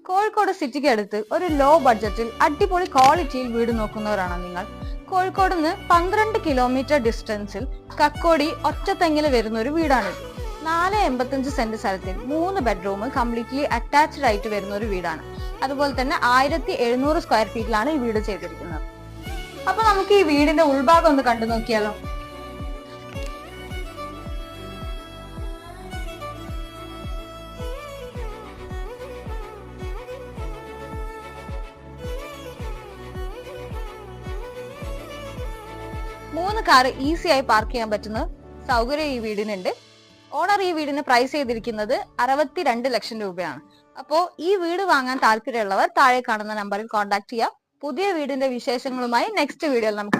കോഴിക്കോട് സിറ്റിക്ക് അടുത്ത് ഒരു ലോ ബഡ്ജറ്റിൽ അടിപൊളി ക്വാളിറ്റിയിൽ വീട് നോക്കുന്നവരാണോ നിങ്ങൾ? കോഴിക്കോട് നിന്ന് 12 കിലോമീറ്റർ ഡിസ്റ്റൻസിൽ കക്കോടി ഒറ്റത്തെങ്ങിൽ വരുന്ന ഒരു വീടാണിത്. 485 സെന്റ് സ്ഥലത്തിൽ 3 ബെഡ്റൂം കംപ്ലീറ്റ്ലി അറ്റാച്ച്ഡ് ആയിട്ട് വരുന്ന ഒരു വീടാണ്. അതുപോലെ തന്നെ 1700 സ്ക്വയർ ഫീറ്റിലാണ് ഈ വീട് ചെയ്തിരിക്കുന്നത്. അപ്പൊ നമുക്ക് ഈ വീടിന്റെ ഉൾഭാഗം ഒന്ന് കണ്ടു നോക്കിയാലോ. മൂന്ന് കാർ ഈസി ആയി പാർക്ക് ചെയ്യാൻ പറ്റുന്ന സൗകര്യം ഈ വീടിനുണ്ട്. ഓണർ ഈ വീടിന് പ്രൈസ് ചെയ്തിരിക്കുന്നത് 62 ലക്ഷം രൂപയാണ്. അപ്പോ ഈ വീട് വാങ്ങാൻ താല്പര്യമുള്ളവർ താഴെ കാണുന്ന നമ്പറിൽ കോൺടാക്ട് ചെയ്യാം. പുതിയ വീടിന്റെ വിശേഷങ്ങളുമായി നെക്സ്റ്റ് വീഡിയോയിൽ നമുക്ക്